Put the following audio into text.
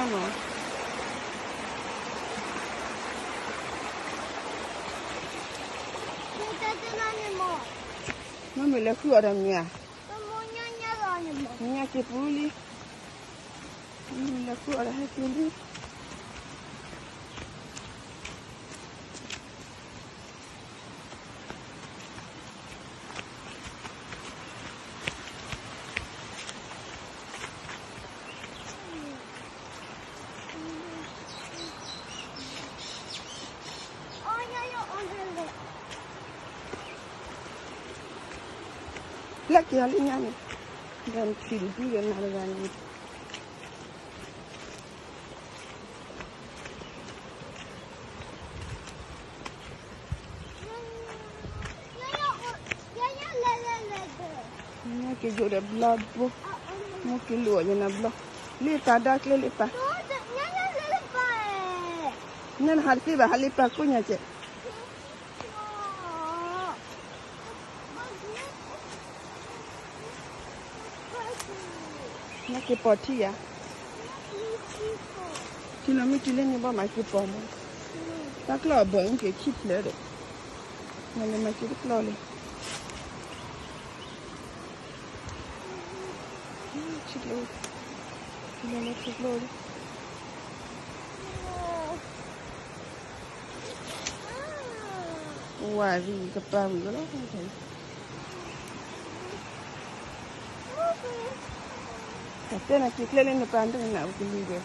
no. No me le fui ahora mía. Niña que puli. Me le fui ahora es puli. Laki halinya ni. Dan fil juga nak dengan ni ke jodoh blad bu. Mungkin lu aja nak blad. Lita dah kele lipa. Nan harfi bah lipa kunya je. Nak ke poti ya. Kilometer ni ba mai ke pom. Tak lah bang ke kit le de. Mana mai ke plo le. Chilo. Kilometer plo le. Wah, ni kepala gula kan. Tapi nak kikil ni pandang nak beli dia.